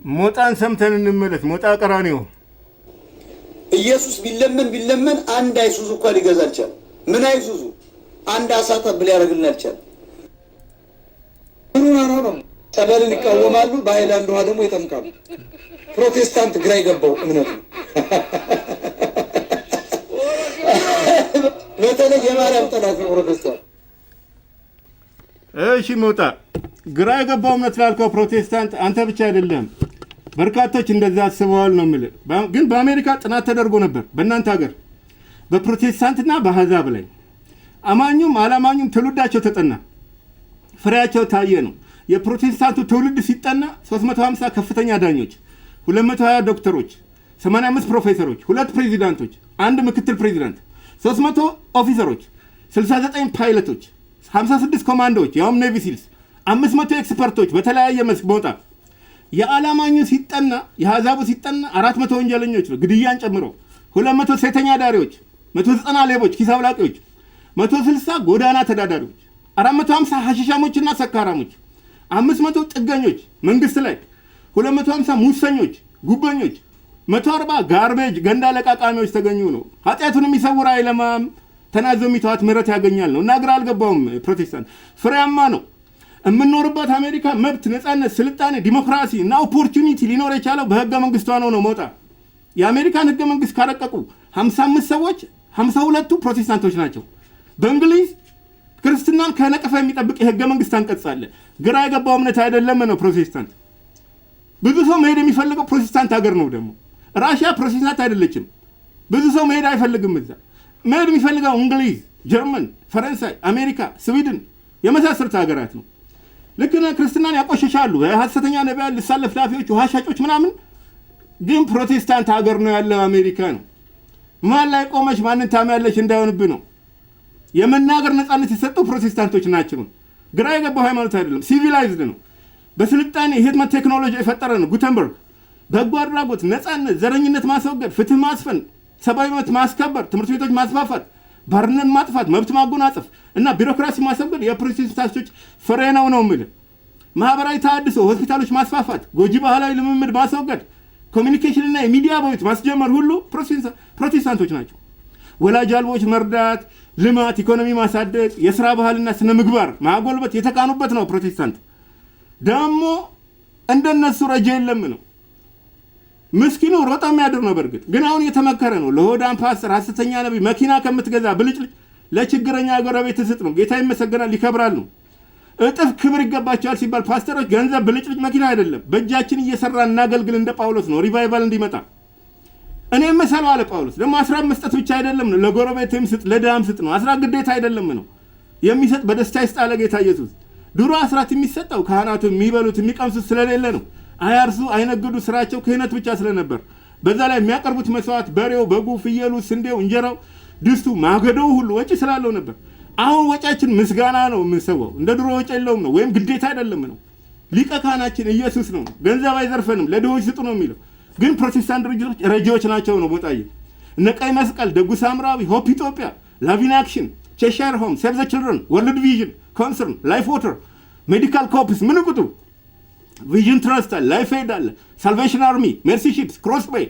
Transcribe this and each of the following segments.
ሞጣን ሰምተን እንመለስ። ሞጣ ቀራኒዮ ኢየሱስ ቢለምን አንድ አይሱዙ እኮ ሊገዛ አልቻለም። ምን አይሱዙ አንድ አሳታ ብል ያደርግልን አልቻለም። ነው ጸበልን ይቃወማሉ፣ በሃይላንድ ውሃ ደግሞ ይጠምቃሉ። ፕሮቴስታንት ግራ ይገባው እምነቱ በተለይ የማርያም ጠላት ነው ፕሮቴስታንት። እሺ ሞጣ ግራ የገባው እምነት ላልከው ፕሮቴስታንት አንተ ብቻ አይደለም፣ በርካቶች እንደዛ አስበዋል ነው የምልህ። ግን በአሜሪካ ጥናት ተደርጎ ነበር በእናንተ ሀገር በፕሮቴስታንትና በአሕዛብ ላይ አማኙም አላማኙም ትውልዳቸው ተጠና፣ ፍሬያቸው ታየ ነው። የፕሮቴስታንቱ ትውልድ ሲጠና 350 ከፍተኛ ዳኞች፣ 220 ዶክተሮች፣ 85 ፕሮፌሰሮች፣ 2 ፕሬዚዳንቶች፣ 1 ምክትል ፕሬዚዳንት፣ 300 ኦፊሰሮች፣ 69 ፓይለቶች፣ 56 ኮማንዶዎች ያውም ኔቪ ሲልስ፣ 500 ኤክስፐርቶች በተለያየ መስክ ቦታ። የአላማኙ ሲጠና የአሕዛቡ ሲጠና 400 ወንጀለኞች ነው ግድያን ጨምሮ፣ 200 ሴተኛ ዳሪዎች፣ 190 ሌቦች ኪስ አውላቂዎች፣ 160 ጎዳና ተዳዳሪዎች፣ 450 ሐሺሻሞችና ሰካራሞች፣ 500 ጥገኞች መንግስት ላይ፣ 250 ሙሰኞች ጉበኞች፣ 140 ጋርቤጅ ገንዳ ለቃቃሚዎች ተገኙ ነው። ኃጢአቱን የሚሰውር አይለማም፣ ተናዞ የሚተዋት ምህረት ያገኛል ነው። እና ግራ አልገባውም ፕሮቴስታንት ፍሬያማ ነው። የምንኖርባት አሜሪካ መብት፣ ነፃነት፣ ስልጣኔ፣ ዲሞክራሲ እና ኦፖርቹኒቲ ሊኖር የቻለው በህገ መንግስቷ ነው መውጣ። የአሜሪካን ህገ መንግስት ካረቀቁ 55 ሰዎች 52ቱ ፕሮቴስታንቶች ናቸው። በእንግሊዝ ክርስትናን ከነቀፋ የሚጠብቅ የህገ መንግስት አንቀጽ አለ። ግራ የገባው እምነት አይደለም ነው ፕሮቴስታንት። ብዙ ሰው መሄድ የሚፈልገው ፕሮቴስታንት ሀገር ነው። ደግሞ ራሽያ ፕሮቴስታንት አይደለችም። ብዙ ሰው መሄድ አይፈልግም እዛ። መሄድ የሚፈልገው እንግሊዝ፣ ጀርመን፣ ፈረንሳይ፣ አሜሪካ፣ ስዊድን የመሳሰሉት ሀገራት ነው። ልክ ነው። ክርስትናን ያቆሸሻሉ ሐሰተኛ ነቢያት፣ ልሳን ለፍላፊዎች፣ ውሃ ሻጮች ምናምን። ግን ፕሮቴስታንት ሀገር ነው ያለው አሜሪካ ነው። ማን ላይ ቆመሽ ማንን ታሚያለሽ እንዳይሆንብህ ነው። የመናገር ነፃነት የሰጡ ፕሮቴስታንቶች ናቸው። ግራ የገባው ሃይማኖት አይደለም፣ ሲቪላይዝድ ነው። በስልጣኔ የህትመት ቴክኖሎጂ የፈጠረ ነው ጉተንበርግ። በጎ አድራጎት፣ ነፃነት፣ ዘረኝነት ማስወገድ፣ ፍትህ ማስፈን፣ ሰብአዊ መብት ማስከበር፣ ትምህርት ቤቶች ማስፋፋት፣ ባርነት ማጥፋት፣ መብት ማጎናጸፍ እና ቢሮክራሲ ማስወገድ የፕሮቴስታንቶች ፍሬ ነው የምልህ። ማህበራዊ ተሃድሶ፣ ሆስፒታሎች ማስፋፋት፣ ጎጂ ባህላዊ ልምምድ ማስወገድ፣ ኮሚኒኬሽን እና የሚዲያ ቦይት ማስጀመር ሁሉ ፕሮቴስታንቶች ናቸው። ወላጅ አልቦች መርዳት፣ ልማት፣ ኢኮኖሚ ማሳደግ፣ የስራ ባህልና ስነ ምግባር ማጎልበት የተካኑበት ነው ፕሮቴስታንት። ደግሞ እንደነሱ ረጃ የለም ነው። ምስኪኑ ሮጣ የሚያድር ነው። በእርግጥ ግን አሁን የተመከረ ነው። ለሆዳም ፓስተር፣ ሐሰተኛ ነቢይ መኪና ከምትገዛ ብልጭልጭ ለችግረኛ ጎረቤት ስጥ ነው። ጌታ ይመሰገናል፣ ይከብራል ነው። እጥፍ ክብር ይገባቸዋል ሲባል ፓስተሮች ገንዘብ፣ ብልጭልጭ መኪና አይደለም፣ በእጃችን እየሰራ እናገልግል እንደ ጳውሎስ ነው። ሪቫይቫል እንዲመጣ እኔ መሰለው አለ ጳውሎስ። ደግሞ አስራት መስጠት ብቻ አይደለም ነው፣ ለጎረቤትም ስጥ፣ ለድሃም ስጥ ነው። አስራት ግዴታ አይደለም ነው። የሚሰጥ በደስታ ይስጥ አለ ጌታ ኢየሱስ። ድሮ አስራት የሚሰጠው ካህናቱ የሚበሉት የሚቀምሱት ስለሌለ ነው። አያርሱ አይነግዱ፣ ስራቸው ክህነት ብቻ ስለነበር። በዛ ላይ የሚያቀርቡት መስዋዕት በሬው፣ በጉ፣ ፍየሉ፣ ስንዴው፣ እንጀራው፣ ድስቱ፣ ማገዶው ሁሉ ወጪ ስላለው ነበር። አሁን ወጫችን ምስጋና ነው የምንሰዋው። እንደ ድሮ ወጪ የለውም ነው፣ ወይም ግዴታ አይደለም ነው። ሊቀ ካህናችን ኢየሱስ ነው። ገንዘብ አይዘርፈንም፣ ለድሆች ስጡ ነው የሚለው። ግን ፕሮቴስታንት ድርጅቶች ረጂዎች ናቸው ነው ቦታዬ። እነ ቀይ መስቀል፣ ደጉ ሳምራዊ፣ ሆፕ ኢትዮጵያ፣ ላቪን አክሽን፣ ቼሻየር ሆም፣ ሴቭ ዘ ችልድረን፣ ወርልድ ቪዥን፣ ኮንሰርን፣ ላይፍ ዋተር፣ ሜዲካል ኮፕስ፣ ምን ቁጡ፣ ቪዥን ትረስት አለ፣ ላይፍ ኤድ አለ፣ ሳልቬሽን አርሚ፣ ሜርሲ ሺፕስ፣ ክሮስ ቤይ፣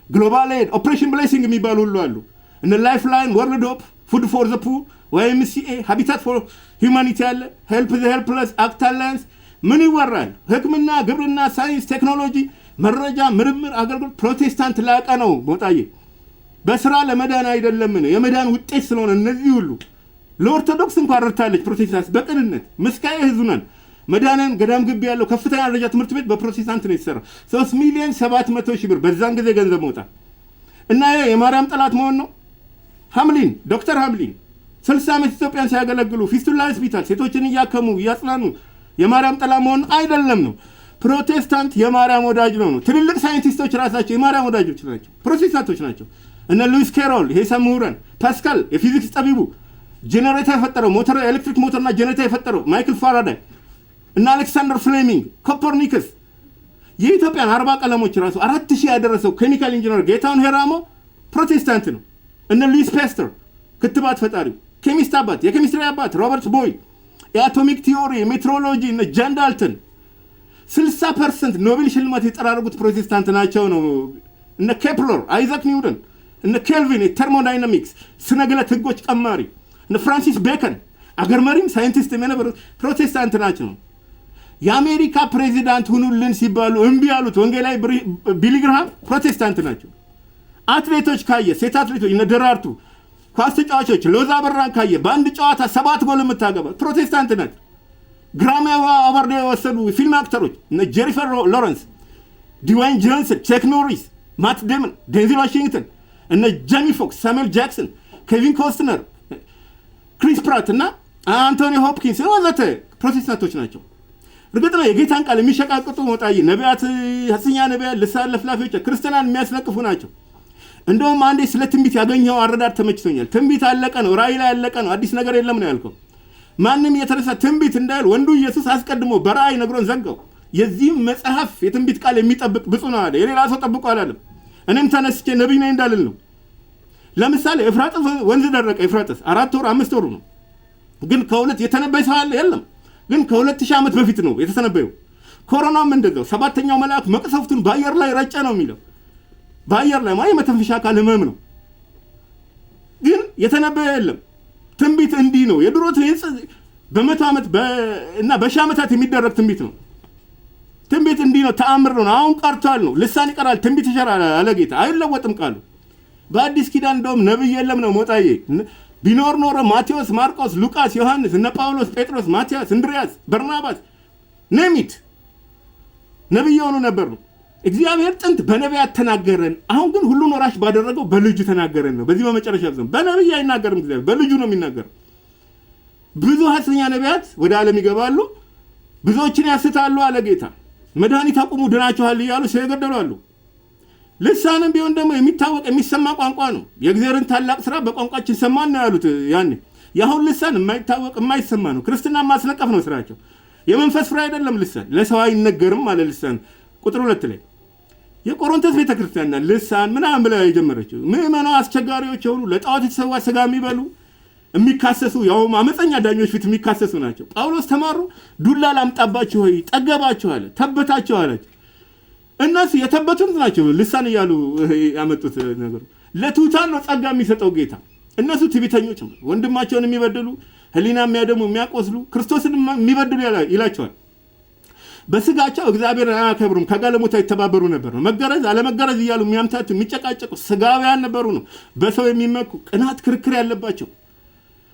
ግሎባል ኤድ፣ ኦፕሬሽን ብሌሲንግ የሚባሉ ሁሉ አሉ። እነ ላይፍ ላይን፣ ወርልድ ሆፕ፣ ፉድ ፎር ዘ ፑር፣ YMCA፣ ሃቢታት ፎር ሂውማኒቲ አለ፣ ሄልፕ ዘ ሄልፕለስ፣ አክት አላያንስ። ምን ይወራል? ሕክምና፣ ግብርና፣ ሳይንስ፣ ቴክኖሎጂ፣ መረጃ፣ ምርምር፣ አገልግሎት። ፕሮቴስታንት ላቀ ነው ቦታዬ። በስራ ለመዳን አይደለም ነው፣ የመዳን ውጤት ስለሆነ እነዚህ ሁሉ ለኦርቶዶክስ እንኳን ረድታለች ፕሮቴስታንት በቅንነት። ምስካየ ህዙናን መዳንን ገዳም ግቢ ያለው ከፍተኛ ደረጃ ትምህርት ቤት በፕሮቴስታንት ነው የተሰራ። 3,700,000 ብር በዛን ጊዜ ገንዘብ መውጣ እና የማርያም ጠላት መሆን ነው። ሐምሊን ዶክተር ሐምሊን 60 ዓመት ኢትዮጵያን ሲያገለግሉ ፊስቱላ ሆስፒታል ሴቶችን እያከሙ እያጽናኑ የማርያም ጠላት መሆን አይደለም ነው። ፕሮቴስታንት የማርያም ወዳጅ ነው። ትልልቅ ሳይንቲስቶች ራሳቸው የማርያም ወዳጆች ናቸው፣ ፕሮቴስታንቶች ናቸው። እነ ሉዊስ ኬሮል የሂሳብ ምሁራን፣ ፓስካል የፊዚክስ ጠቢቡ፣ ጄኔሬተር የፈጠረው ሞተር ኤሌክትሪክ ሞተርና ጄኔሬተር የፈጠረው ማይክል ፋራዳይ እና አሌክሳንደር ፍሌሚንግ፣ ኮፐርኒከስ የኢትዮጵያን 40 ቀለሞች ራሱ 4000 ያደረሰው ኬሚካል ኢንጂነር ጌታውን ሄራሞ ፕሮቴስታንት ነው። እነ ሉዊስ ፓስተር ክትባት ፈጣሪው፣ ኬሚስት አባት፣ የኬሚስትሪ አባት ሮበርት ቦይል፣ የአቶሚክ ቲዮሪ፣ የሜትሮሎጂ እነ ጃን ዳልተን፣ 60% ኖቤል ሽልማት የጠራረጉት ፕሮቴስታንት ናቸው ነው። እነ ኬፕለር፣ አይዛክ ኒውተን፣ እነ ኬልቪን የቴርሞዳይናሚክስ ስነግለት ህጎች ቀማሪ፣ እነ ፍራንሲስ ቤከን አገር መሪም ሳይንቲስት የነበሩ ፕሮቴስታንት ናቸው። የአሜሪካ ፕሬዚዳንት ሁኑልን ሲባሉ እምቢ ያሉት ወንጌላዊ ቢሊ ግርሃም ፕሮቴስታንት ናቸው። አትሌቶች ካየ ሴት አትሌቶች እነ ደራርቱ፣ ኳስ ተጫዋቾች ሎዛ በራን ካየ በአንድ ጨዋታ 7 ጎል የምታገባ ፕሮቴስታንት ናቸው። ግራሚ አዋርድ የወሰዱ ፊልም አክተሮች እነ ጄኒፈር ሎረንስ፣ ዲዋይን ጆንሰን፣ ቼክ ኖሪስ፣ ማት ዴመን፣ ዴንዚል ዋሽንግተን፣ እነ ጄሚ ፎክስ፣ ሳሙኤል ጃክሰን፣ ኬቪን ኮስትነር፣ ክሪስ ፕራት እና አንቶኒ ሆፕኪንስ ወዘተ ፕሮቴስታንቶች ናቸው። እርግጥ ነው የጌታን ቃል የሚሸቃቅጡ ወጣይ ነቢያት፣ ሐሰተኛ ነቢያት፣ ልሳን ለፍላፊዎች ክርስቲያንን የሚያስነቅፉ ናቸው። እንደውም አንዴ ስለ ትንቢት ያገኘው አረዳድ ተመችቶኛል። ትንቢት አለቀ ነው፣ ራእይ ላይ አለቀ ነው፣ አዲስ ነገር የለም ነው ያልከው። ማንም የተነሳ ትንቢት እንዳይል ወንዱ ኢየሱስ አስቀድሞ በራእይ ነግሮን ዘጋው። የዚህም መጽሐፍ የትንቢት ቃል የሚጠብቅ ብፁዕ ነው አለ። የሌላ ሰው ጠብቆ አላለም። እኔም ተነስቼ ነቢይ ነኝ እንዳልል ነው። ለምሳሌ ኤፍራጥስ ወንዝ ደረቀ። ኤፍራጥስ 4 ወር 5 ወር ነው። ግን ከሁለት የተነበየ ሰው አለ የለም። ግን ከ2000 ዓመት በፊት ነው የተተነበየው። ኮሮናም እንደዛው 7ኛው መልአክ መቅሰፍቱን በአየር ላይ ረጨ ነው የሚለው። በአየር ላይ ማለት የመተንፈሻ አካል ህመም ነው። ግን የተነበየ የለም። ትንቢት እንዲህ ነው። የድሮ በ100 ዓመት እና በ1000 ዓመታት የሚደረግ ትንቢት ነው። ትንቢት እንዲህ ነው፣ ተአምር ነው። አሁን ቀርቷል ነው። ልሳን ይቀራል፣ ትንቢት ይሻራል አለ ጌታ። አይለወጥም ቃሉ። በአዲስ ኪዳን እንደውም ነብይ የለም ነው ሞጣዬ። ቢኖር ኖሮ ማቴዎስ፣ ማርቆስ፣ ሉቃስ፣ ዮሐንስ፣ እነ ጳውሎስ፣ ጴጥሮስ፣ ማቲያስ፣ እንድሪያስ፣ በርናባስ ነሚት ነብይ የሆኑ ነበሩ። እግዚአብሔር ጥንት በነቢያት ተናገረን። አሁን ግን ሁሉን ወራሽ ባደረገው በልጁ ተናገረን ነው። በዚህ በመጨረሻ ዘመን በነብይ አይናገርም እግዚአብሔር፣ በልጁ ነው የሚናገረው። ብዙ ሐሰተኛ ነቢያት ወደ ዓለም ይገባሉ፣ ብዙዎችን ያስታሉ አለ ጌታ። መድኃኒት አቁሙ ድናችኋል እያሉ ሲገደሉ አሉ። ልሳንም ቢሆን ደግሞ የሚታወቅ የሚሰማ ቋንቋ ነው። የእግዚአብሔርን ታላቅ ስራ በቋንቋችን ሰማን ነው ያሉት ያኔ። የአሁን ልሳን የማይታወቅ የማይሰማ ነው። ክርስትና ማስነቀፍ ነው ስራቸው። የመንፈስ ፍሬ አይደለም ልሳን። ለሰው አይነገርም አለ ልሳን። ቁጥር 2 ላይ የቆሮንቶስ ቤተክርስቲያንና ልሳን ምናምን ብላ የጀመረችው ምዕመናን አስቸጋሪዎች የሆኑ ለጣዖት የተሰዋ ስጋ የሚበሉ የሚካሰሱ ያውም አመፀኛ ዳኞች ፊት የሚካሰሱ ናቸው። ጳውሎስ ተማሩ፣ ዱላ ላምጣባችሁ ሆይ ጠገባችሁ አለ፣ ተበታችሁ አላቸው። እነሱ የተበቱት ናቸው ልሳን እያሉ ያመጡት ነገር። ለትሑታን ነው ጸጋ የሚሰጠው ጌታ። እነሱ ትዕቢተኞች ነው፣ ወንድማቸውን የሚበድሉ፣ ህሊና የሚያደሙ፣ የሚያቆስሉ፣ ክርስቶስን የሚበድሉ ይላቸዋል። በስጋቸው እግዚአብሔርን አያከብሩም፣ ከጋለሞታ ይተባበሩ ነበር ነው። መገረዝ አለመገረዝ እያሉ የሚያምታቱ የሚጨቃጨቁ ስጋውያን ነበሩ ነው። በሰው የሚመኩ ቅናት፣ ክርክር ያለባቸው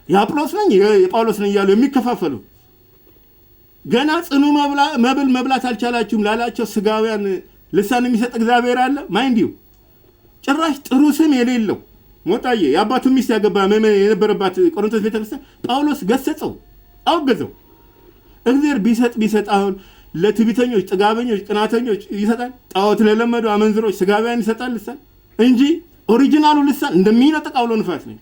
የአጵሎስ ነኝ የጳውሎስ ነኝ እያሉ የሚከፋፈሉ ገና ጽኑ መብል መብላት አልቻላችሁም ላላቸው ስጋውያን ልሳን የሚሰጥ እግዚአብሔር አለ። ማይንዲው ጭራሽ ጥሩ ስም የሌለው ሞጣዬ የአባቱ ሚስት ያገባ ምዕመን የነበረባት ቆሮንቶስ ቤተክርስቲያን ጳውሎስ ገሰጸው፣ አወገዘው። እግዚአብሔር ቢሰጥ አሁን ለትዕቢተኞች፣ ጥጋበኞች፣ ቅናተኞች ይሰጣል። ጣዖት ለለመዱ አመንዝሮች፣ ስጋውያን ይሰጣል ልሳን እንጂ ኦሪጂናሉ ልሳን እንደሚነጥቅ አውሎ ንፋስ ነው።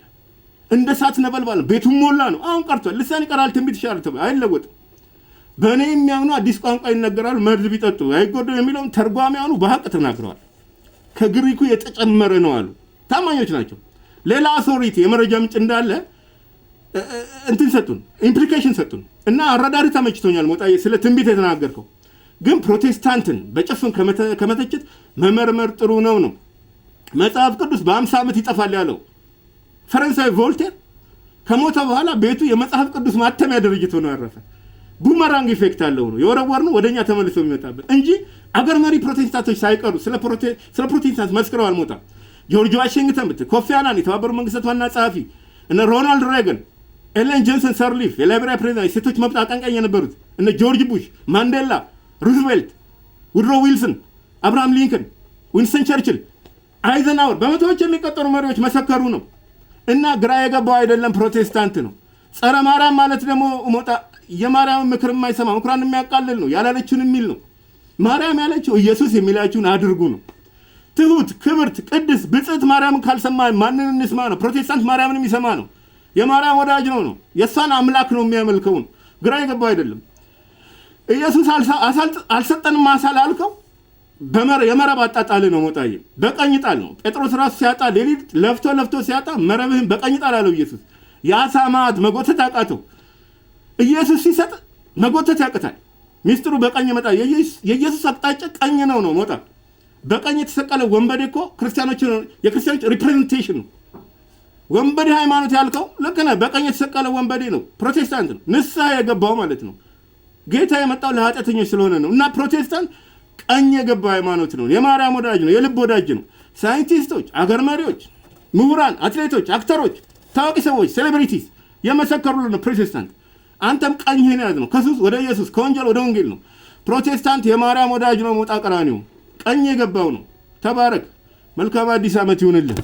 እንደ እሳት ነበልባል ነው። ቤቱን ሞላ ነው። አሁን ቀርቷል። ልሳን ይቀራል፣ ትንቢት ይሻራል ተብሎ አይለወጥም። በእኔ የሚያምኑ አዲስ ቋንቋ ይነገራሉ፣ መርዝ ቢጠጡ አይጎዳም የሚለውን ተርጓሚያኑ በሀቅ ተናግረዋል። ከግሪኩ የተጨመረ ነው አሉ። ታማኞች ናቸው። ሌላ አውቶሪቲ የመረጃ ምንጭ እንዳለ እንትን ሰጡን፣ ኢምፕሊኬሽን ሰጡን እና አረዳድ ተመችቶኛል። ሞጣዬ ስለ ትንቢት የተናገርከው ግን ፕሮቴስታንትን በጭፍን ከመተቸት መመርመር ጥሩ ነው። መጽሐፍ ቅዱስ በ50 ዓመት ይጠፋል ያለው ፈረንሳዊ ቮልቴር ከሞተ በኋላ ቤቱ የመጽሐፍ ቅዱስ ማተሚያ ድርጅት ሆኖ ያረፈ። ቡመራንግ ኢፌክት አለው ነው የወረወር ነው ወደኛ ተመልሶ የሚመጣበት እንጂ አገር መሪ ፕሮቴስታንቶች ሳይቀሩ ስለ ፕሮቴስታንት መስክረው አልሞታም። ጆርጅ ዋሽንግተን የተባበሩት መንግስታት ዋና ጸሐፊ እነ ሮናልድ ሬገን፣ ኤለን ጆንሰን ሰርሊፍ የላይቤሪያ ፕሬዚዳንት የሴቶች መብት አቀንቃኝ የነበሩት እነ ጆርጅ ቡሽ፣ ማንዴላ፣ ሩዝቬልት፣ ውድሮ ዊልሰን፣ አብርሃም ሊንከን፣ ዊንስተን ቸርችል፣ አይዘንሃወር በመቶዎች የሚቆጠሩ መሪዎች መሰከሩ ነው። እና ግራ የገባው አይደለም ፕሮቴስታንት ነው። ጸረ ማርያም ማለት ደግሞ ሞጣ የማርያም ምክር የማይሰማ ምክራን የሚያቃልል ነው። ያላለችውን የሚል ነው። ማርያም ያለችው ኢየሱስ የሚላችሁን አድርጉ ነው። ትሁት፣ ክብርት፣ ቅድስት፣ ብጽዕት ማርያምን ካልሰማ ማንን እንስማ ነው? ፕሮቴስታንት ማርያምን የሚሰማ ነው። የማርያም ወዳጅ ነው። የእሷን አምላክ ነው የሚያመልከው ነው። ግራ የገባው አይደለም። ኢየሱስ አልሰጠንም አሳል አልከው የመረብ አጣጣል ነው ሞጣዬ። በቀኝ ጣል ነው። ጴጥሮስ ራሱ ሲያጣ ሌሊት ለፍቶ ሲያጣ መረብህን በቀኝ ጣል አለው ኢየሱስ። የአሳ ማዕት መጎተት አቃተው። ኢየሱስ ሲሰጥ መጎተት ያቅታል። ሚስጥሩ በቀኝ መጣ። የኢየሱስ አቅጣጫ ቀኝ ነው ሞጣ። በቀኝ የተሰቀለ ወንበዴ እኮ የክርስቲያኖች ሪፕሬዘንቴሽን ነው። ወንበዴ ሃይማኖት ያልከው ልክ ነህ። በቀኝ የተሰቀለ ወንበዴ ነው፣ ፕሮቴስታንት ነው፣ ንስሐ የገባው ማለት ነው። ጌታ የመጣው ለኃጢአተኞች ስለሆነ ነው። እና ፕሮቴስታንት ቀኝ የገባ ሃይማኖት ነው። የማርያም ወዳጅ ነው፣ የልብ ወዳጅ ነው። ሳይንቲስቶች፣ አገር መሪዎች፣ ምሁራን፣ አትሌቶች፣ አክተሮች፣ ታዋቂ ሰዎች፣ ሴሌብሪቲስ የመሰከሩልን ነው ፕሮቴስታንት። አንተም ቀኝህን ያዝ ነው። ከሱስ ወደ ኢየሱስ፣ ከወንጌል ወደ ወንጌል ነው። ፕሮቴስታንት የማርያም ወዳጅ ነው። ሞጣ ቀራኒዮ ቀኝ የገባው ነው። ተባረክ። መልካም አዲስ ዓመት ይሁንልህ።